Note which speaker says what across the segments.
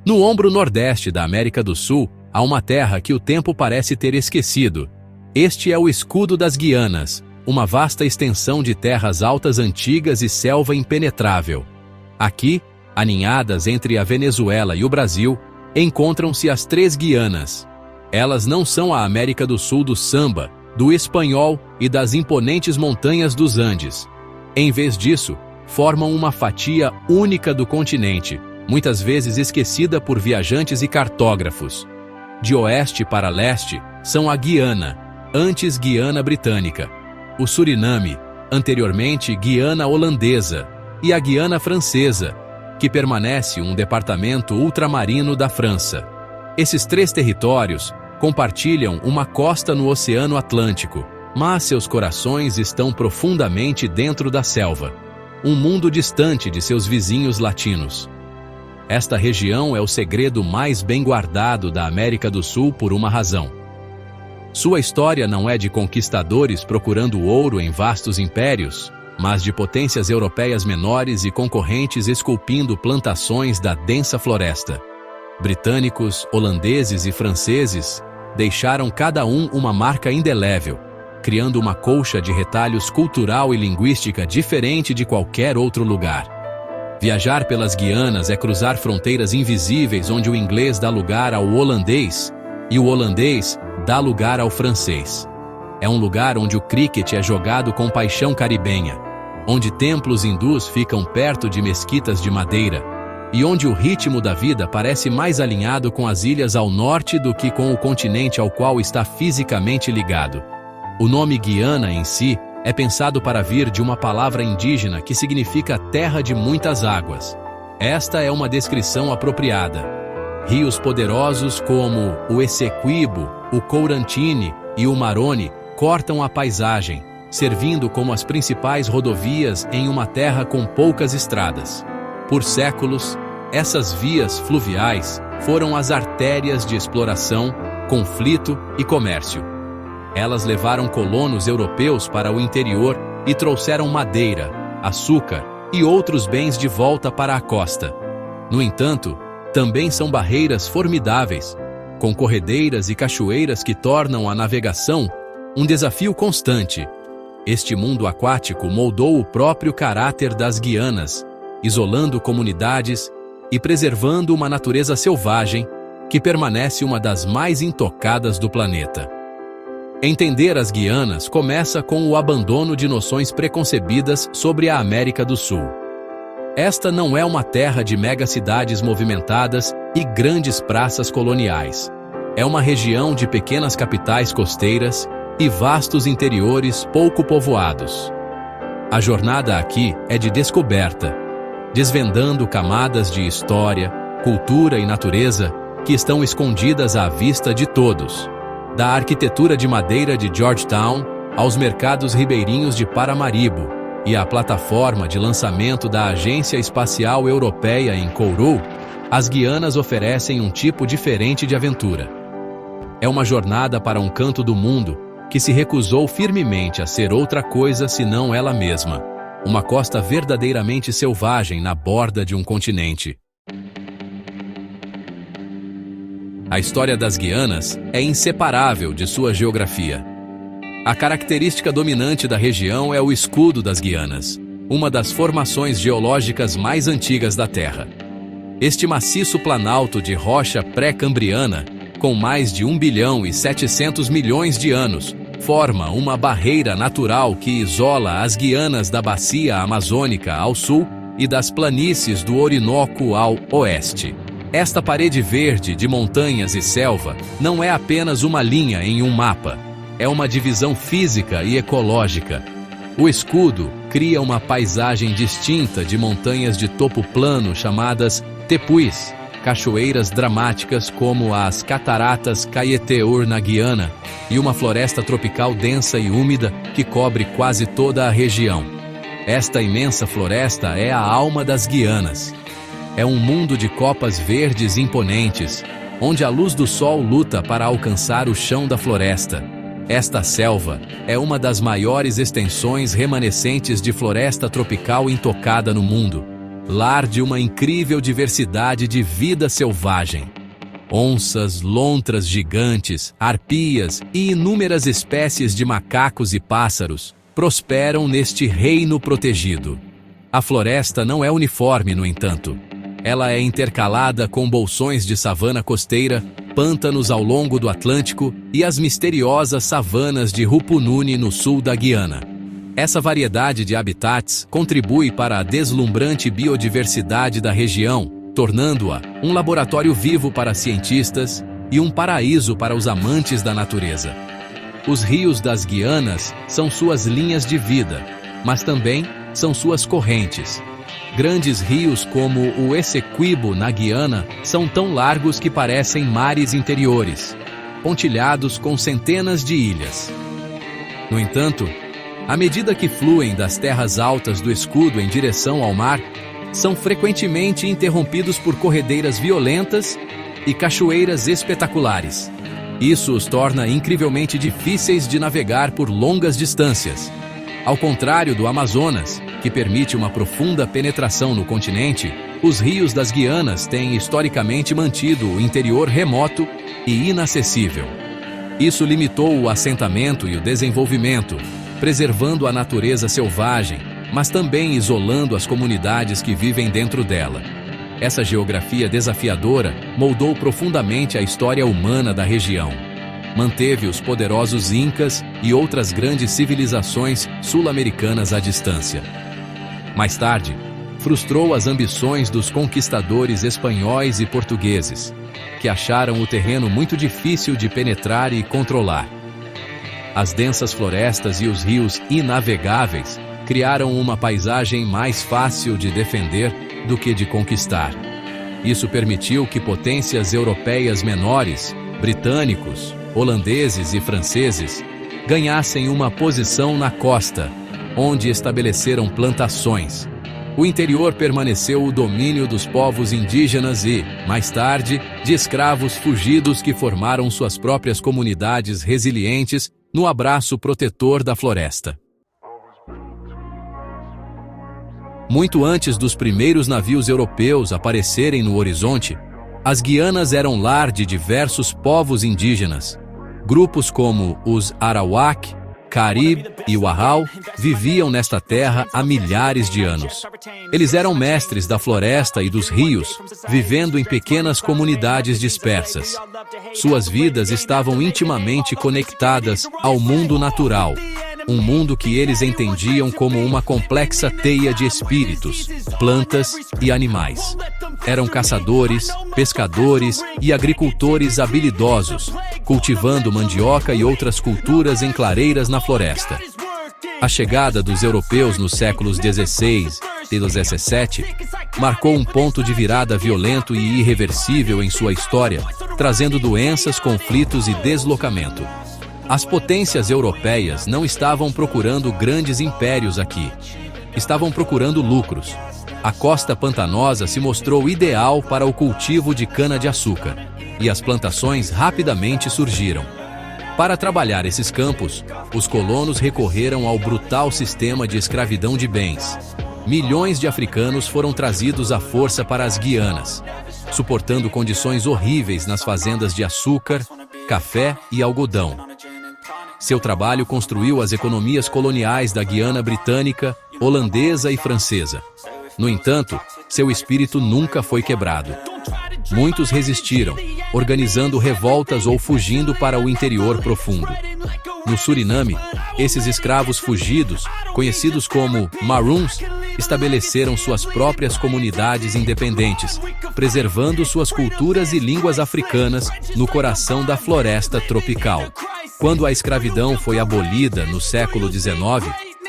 Speaker 1: No ombro nordeste da América do Sul, há uma terra que o tempo parece ter esquecido. Este é o escudo das Guianas, uma vasta extensão de terras altas antigas e selva impenetrável. Aqui, aninhadas entre a Venezuela e o Brasil, encontram-se as três Guianas. Elas não são a América do Sul do samba, do espanhol e das imponentes montanhas dos Andes. Em vez disso, formam uma fatia única do continente, muitas vezes esquecida por viajantes e cartógrafos. De oeste para leste, são a Guiana, antes Guiana Britânica, o Suriname, anteriormente Guiana Holandesa, e a Guiana Francesa, que permanece um departamento ultramarino da França. Esses três territórios compartilham uma costa no Oceano Atlântico, mas seus corações estão profundamente dentro da selva, um mundo distante de seus vizinhos latinos. Esta região é o segredo mais bem guardado da América do Sul por uma razão. Sua história não é de conquistadores procurando ouro em vastos impérios, mas de potências europeias menores e concorrentes esculpindo plantações da densa floresta. Britânicos, holandeses e franceses deixaram cada um uma marca indelével, criando uma colcha de retalhos cultural e linguística diferente de qualquer outro lugar. Viajar pelas Guianas é cruzar fronteiras invisíveis onde o inglês dá lugar ao holandês e o holandês dá lugar ao francês. É um lugar onde o cricket é jogado com paixão caribenha, onde templos hindus ficam perto de mesquitas de madeira e onde o ritmo da vida parece mais alinhado com as ilhas ao norte do que com o continente ao qual está fisicamente ligado. O nome Guiana em si é pensado para vir de uma palavra indígena que significa terra de muitas águas. Esta é uma descrição apropriada. Rios poderosos como o Essequibo, o Courantine e o Maroni cortam a paisagem, servindo como as principais rodovias em uma terra com poucas estradas. Por séculos, essas vias fluviais foram as artérias de exploração, conflito e comércio. Elas levaram colonos europeus para o interior e trouxeram madeira, açúcar e outros bens de volta para a costa. No entanto, também são barreiras formidáveis, com corredeiras e cachoeiras que tornam a navegação um desafio constante. Este mundo aquático moldou o próprio caráter das Guianas, isolando comunidades e preservando uma natureza selvagem que permanece uma das mais intocadas do planeta. Entender as Guianas começa com o abandono de noções preconcebidas sobre a América do Sul. Esta não é uma terra de megacidades movimentadas e grandes praças coloniais. É uma região de pequenas capitais costeiras e vastos interiores pouco povoados. A jornada aqui é de descoberta, desvendando camadas de história, cultura e natureza que estão escondidas à vista de todos. Da arquitetura de madeira de Georgetown aos mercados ribeirinhos de Paramaribo e à plataforma de lançamento da Agência Espacial Europeia em Kourou, as Guianas oferecem um tipo diferente de aventura. É uma jornada para um canto do mundo que se recusou firmemente a ser outra coisa senão ela mesma, uma costa verdadeiramente selvagem na borda de um continente. A história das Guianas é inseparável de sua geografia. A característica dominante da região é o escudo das Guianas, uma das formações geológicas mais antigas da Terra. Este maciço planalto de rocha pré-cambriana, com mais de 1,7 bilhão de anos, forma uma barreira natural que isola as Guianas da bacia amazônica ao sul e das planícies do Orinoco ao oeste. Esta parede verde de montanhas e selva não é apenas uma linha em um mapa, é uma divisão física e ecológica. O escudo cria uma paisagem distinta de montanhas de topo plano chamadas tepuis, cachoeiras dramáticas como as Cataratas Cayeteur na Guiana e uma floresta tropical densa e úmida que cobre quase toda a região. Esta imensa floresta é a alma das Guianas. É um mundo de copas verdes imponentes, onde a luz do sol luta para alcançar o chão da floresta. Esta selva é uma das maiores extensões remanescentes de floresta tropical intocada no mundo. lar de uma incrível diversidade de vida selvagem. Onças, lontras gigantes, arpias e inúmeras espécies de macacos e pássaros prosperam neste reino protegido. A floresta não é uniforme, no entanto. Ela é intercalada com bolsões de savana costeira, pântanos ao longo do Atlântico e as misteriosas savanas de Rupununi no sul da Guiana. Essa variedade de habitats contribui para a deslumbrante biodiversidade da região, tornando-a um laboratório vivo para cientistas e um paraíso para os amantes da natureza. Os rios das Guianas são suas linhas de vida, mas também são suas correntes. Grandes rios como o Essequibo, na Guiana, são tão largos que parecem mares interiores, pontilhados com centenas de ilhas. No entanto, à medida que fluem das terras altas do escudo em direção ao mar, são frequentemente interrompidos por corredeiras violentas e cachoeiras espetaculares. Isso os torna incrivelmente difíceis de navegar por longas distâncias. Ao contrário do Amazonas, que permite uma profunda penetração no continente, os rios das Guianas têm historicamente mantido o interior remoto e inacessível. Isso limitou o assentamento e o desenvolvimento, preservando a natureza selvagem, mas também isolando as comunidades que vivem dentro dela. Essa geografia desafiadora moldou profundamente a história humana da região. Manteve os poderosos Incas e outras grandes civilizações sul-americanas à distância. Mais tarde, frustrou as ambições dos conquistadores espanhóis e portugueses, que acharam o terreno muito difícil de penetrar e controlar. As densas florestas e os rios inavegáveis criaram uma paisagem mais fácil de defender do que de conquistar. Isso permitiu que potências europeias menores, britânicos, holandeses e franceses, ganhassem uma posição na costa, onde estabeleceram plantações. O interior permaneceu o domínio dos povos indígenas e, mais tarde, de escravos fugidos que formaram suas próprias comunidades resilientes no abraço protetor da floresta. Muito antes dos primeiros navios europeus aparecerem no horizonte, as Guianas eram lar de diversos povos indígenas. Grupos como os Arawak, Carib e Wahau viviam nesta terra há milhares de anos. Eles eram mestres da floresta e dos rios, vivendo em pequenas comunidades dispersas. Suas vidas estavam intimamente conectadas ao mundo natural, um mundo que eles entendiam como uma complexa teia de espíritos, plantas e animais. Eram caçadores, pescadores e agricultores habilidosos, cultivando mandioca e outras culturas em clareiras na floresta. A chegada dos europeus nos séculos XVI e XVII marcou um ponto de virada violento e irreversível em sua história, trazendo doenças, conflitos e deslocamento. As potências europeias não estavam procurando grandes impérios aqui. Estavam procurando lucros. A costa pantanosa se mostrou ideal para o cultivo de cana-de-açúcar, e as plantações rapidamente surgiram. Para trabalhar esses campos, os colonos recorreram ao brutal sistema de escravidão de bens. Milhões de africanos foram trazidos à força para as Guianas, suportando condições horríveis nas fazendas de açúcar, café e algodão. Seu trabalho construiu as economias coloniais da Guiana britânica, holandesa e francesa. No entanto, seu espírito nunca foi quebrado. Muitos resistiram, organizando revoltas ou fugindo para o interior profundo. No Suriname, esses escravos fugidos, conhecidos como Maroons, estabeleceram suas próprias comunidades independentes, preservando suas culturas e línguas africanas no coração da floresta tropical. Quando a escravidão foi abolida no século XIX,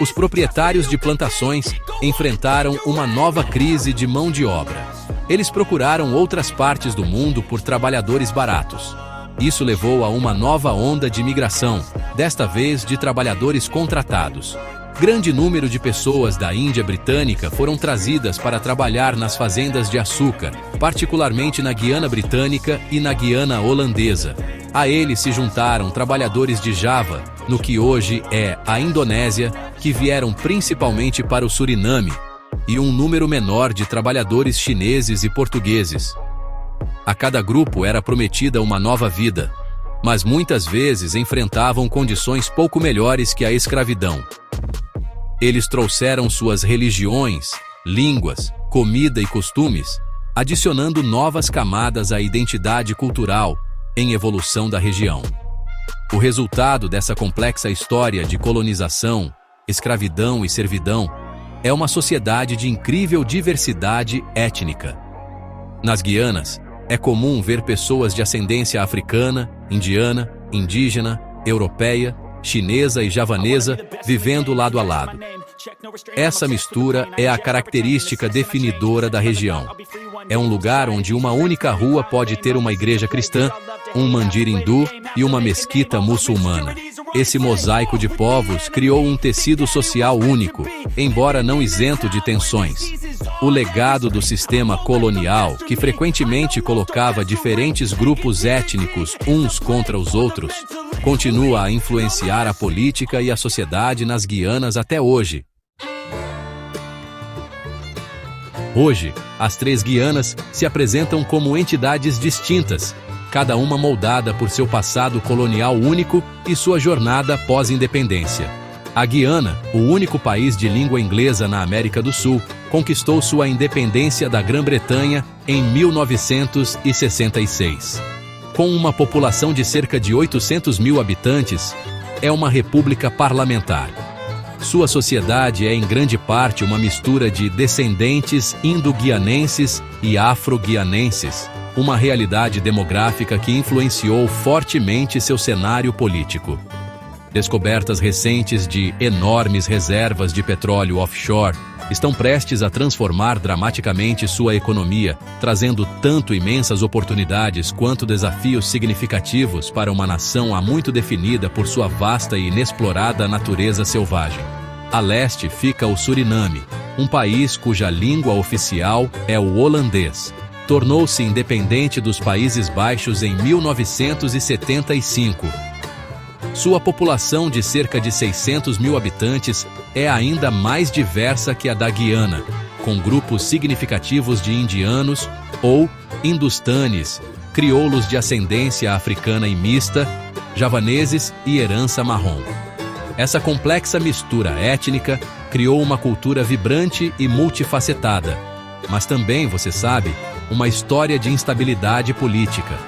Speaker 1: os proprietários de plantações enfrentaram uma nova crise de mão de obra. Eles procuraram outras partes do mundo por trabalhadores baratos. Isso levou a uma nova onda de imigração, desta vez de trabalhadores contratados. Grande número de pessoas da Índia britânica foram trazidas para trabalhar nas fazendas de açúcar, particularmente na Guiana britânica e na Guiana holandesa. A eles se juntaram trabalhadores de Java, no que hoje é a Indonésia, que vieram principalmente para o Suriname. e um número menor de trabalhadores chineses e portugueses. A cada grupo era prometida uma nova vida, mas muitas vezes enfrentavam condições pouco melhores que a escravidão. Eles trouxeram suas religiões, línguas, comida e costumes, adicionando novas camadas à identidade cultural em evolução da região. O resultado dessa complexa história de colonização, escravidão e servidão é uma sociedade de incrível diversidade étnica. Nas Guianas, é comum ver pessoas de ascendência africana, indiana, indígena, europeia, chinesa e javanesa vivendo lado a lado. Essa mistura é a característica definidora da região. É um lugar onde uma única rua pode ter uma igreja cristã, um mandir hindu e uma mesquita muçulmana. Esse mosaico de povos criou um tecido social único, embora não isento de tensões. O legado do sistema colonial, que frequentemente colocava diferentes grupos étnicos uns contra os outros, continua a influenciar a política e a sociedade nas Guianas até hoje. Hoje, as três Guianas se apresentam como entidades distintas, cada uma moldada por seu passado colonial único e sua jornada pós-independência. A Guiana, o único país de língua inglesa na América do Sul, conquistou sua independência da Grã-Bretanha em 1966. Com uma população de cerca de 800 mil habitantes, é uma república parlamentar. Sua sociedade é em grande parte uma mistura de descendentes indo-guianenses e afro-guianenses, uma realidade demográfica que influenciou fortemente seu cenário político. Descobertas recentes de enormes reservas de petróleo offshore estão prestes a transformar dramaticamente sua economia, trazendo tanto imensas oportunidades quanto desafios significativos para uma nação há muito definida por sua vasta e inexplorada natureza selvagem. A leste fica o Suriname, um país cuja língua oficial é o holandês. Tornou-se independente dos Países Baixos em 1975. Sua população de cerca de 600 mil habitantes é ainda mais diversa que a da Guiana, com grupos significativos de indianos ou hindustanes, crioulos de ascendência africana e mista, javaneses e herança marrom. Essa complexa mistura étnica criou uma cultura vibrante e multifacetada, mas também, você sabe, uma história de instabilidade política.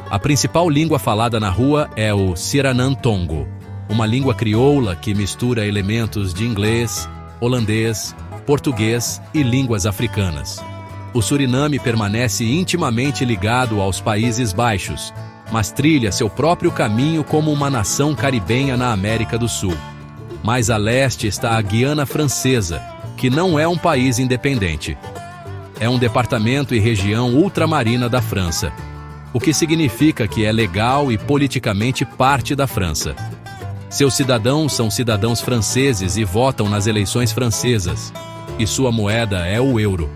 Speaker 1: A principal língua falada na rua é o Siranantongo, uma língua crioula que mistura elementos de inglês, holandês, português e línguas africanas. O Suriname permanece intimamente ligado aos Países Baixos, mas trilha seu próprio caminho como uma nação caribenha na América do Sul. Mais a leste está a Guiana Francesa, que não é um país independente. É um departamento e região ultramarina da França, o que significa que é legal e politicamente parte da França. Seus cidadãos são cidadãos franceses e votam nas eleições francesas, e sua moeda é o euro.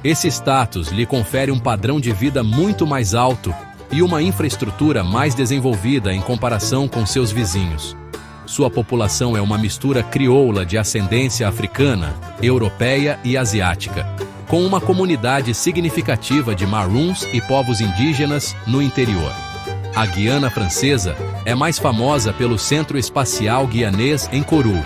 Speaker 1: Esse status lhe confere um padrão de vida muito mais alto e uma infraestrutura mais desenvolvida em comparação com seus vizinhos. Sua população é uma mistura crioula de ascendência africana, europeia e asiática, com uma comunidade significativa de maroons e povos indígenas no interior. A Guiana Francesa é mais famosa pelo Centro Espacial Guianês em Kourou,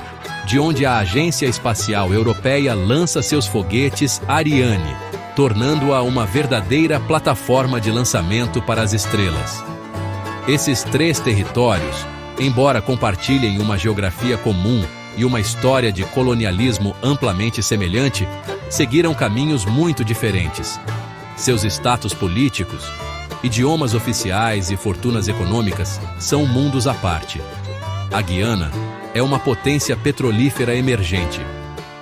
Speaker 1: de onde a Agência Espacial Europeia lança seus foguetes Ariane, tornando-a uma verdadeira plataforma de lançamento para as estrelas. Esses três territórios, embora compartilhem uma geografia comum e uma história de colonialismo amplamente semelhante, seguiram caminhos muito diferentes. Seus status políticos, idiomas oficiais e fortunas econômicas são mundos à parte. A Guiana é uma potência petrolífera emergente.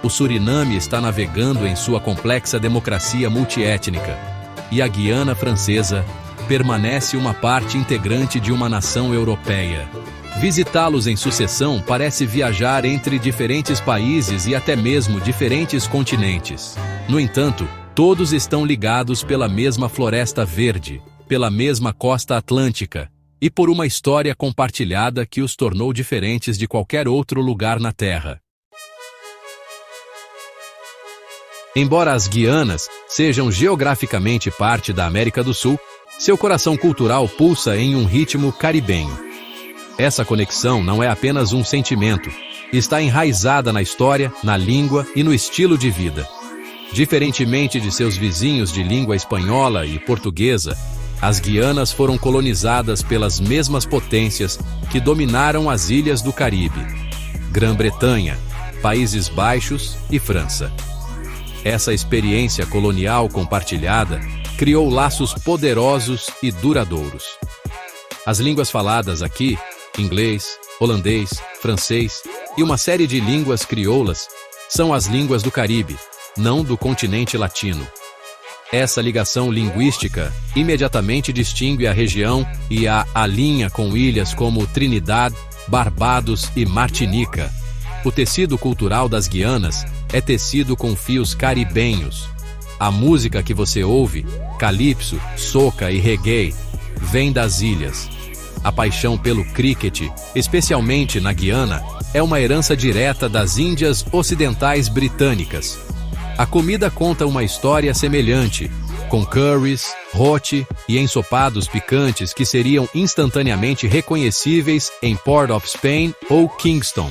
Speaker 1: O Suriname está navegando em sua complexa democracia multiétnica, e a Guiana Francesa permanece uma parte integrante de uma nação europeia. Visitá-los em sucessão parece viajar entre diferentes países e até mesmo diferentes continentes. No entanto, todos estão ligados pela mesma floresta verde, pela mesma costa atlântica e por uma história compartilhada que os tornou diferentes de qualquer outro lugar na Terra. Embora as Guianas sejam geograficamente parte da América do Sul, seu coração cultural pulsa em um ritmo caribenho. Essa conexão não é apenas um sentimento, está enraizada na história, na língua e no estilo de vida. Diferentemente de seus vizinhos de língua espanhola e portuguesa, as Guianas foram colonizadas pelas mesmas potências que dominaram as ilhas do Caribe: Grã-Bretanha, Países Baixos e França. Essa experiência colonial compartilhada criou laços poderosos e duradouros. As línguas faladas aqui, inglês, holandês, francês e uma série de línguas crioulas, são as línguas do Caribe, não do continente latino. Essa ligação linguística imediatamente distingue a região e a alinha com ilhas como Trinidad, Barbados e Martinica. O tecido cultural das Guianas é tecido com fios caribenhos. A música que você ouve, calypso, soca e reggae, vem das ilhas. A paixão pelo cricket, especialmente na Guiana, é uma herança direta das Índias Ocidentais Britânicas. A comida conta uma história semelhante, com curries, roti e ensopados picantes que seriam instantaneamente reconhecíveis em Port of Spain ou Kingston.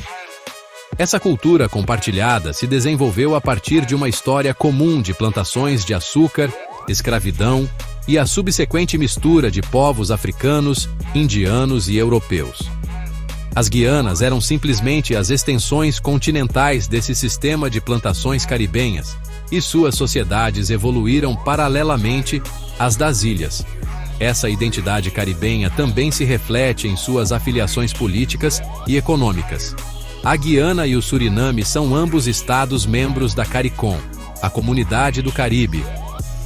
Speaker 1: Essa cultura compartilhada se desenvolveu a partir de uma história comum de plantações de açúcar, escravidão e a subsequente mistura de povos africanos, indianos e europeus. As Guianas eram simplesmente as extensões continentais desse sistema de plantações caribenhas, e suas sociedades evoluíram paralelamente às das ilhas. Essa identidade caribenha também se reflete em suas afiliações políticas e econômicas. A Guiana e o Suriname são ambos estados membros da CARICOM, a Comunidade do Caribe,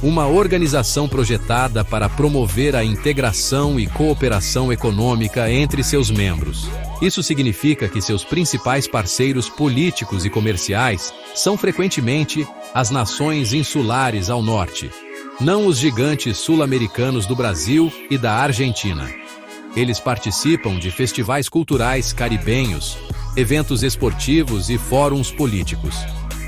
Speaker 1: uma organização projetada para promover a integração e cooperação econômica entre seus membros. Isso significa que seus principais parceiros políticos e comerciais são frequentemente as nações insulares ao norte, não os gigantes sul-americanos do Brasil e da Argentina. Eles participam de festivais culturais caribenhos, eventos esportivos e fóruns políticos.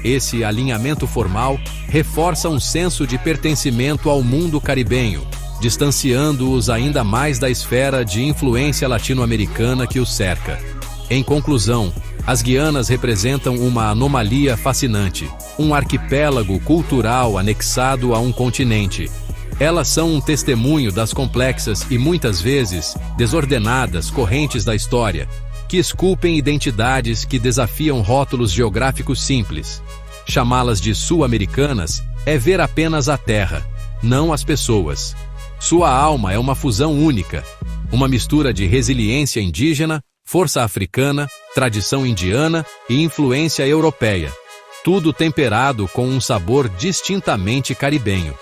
Speaker 1: Esse alinhamento formal reforça um senso de pertencimento ao mundo caribenho, distanciando-os ainda mais da esfera de influência latino-americana que os cerca. Em conclusão, as Guianas representam uma anomalia fascinante, um arquipélago cultural anexado a um continente. Elas são um testemunho das complexas e muitas vezes desordenadas correntes da história, que esculpem identidades que desafiam rótulos geográficos simples. Chamá-las de sul-americanas é ver apenas a terra, não as pessoas. Sua alma é uma fusão única, uma mistura de resiliência indígena, força africana, tradição indiana e influência europeia, tudo temperado com um sabor distintamente caribenho.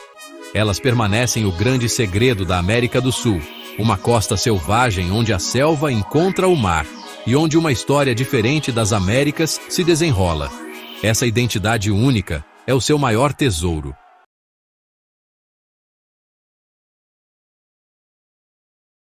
Speaker 1: Elas permanecem o grande segredo da América do Sul, uma costa selvagem onde a selva encontra o mar e onde uma história diferente das Américas se desenrola. Essa identidade única é o seu maior tesouro.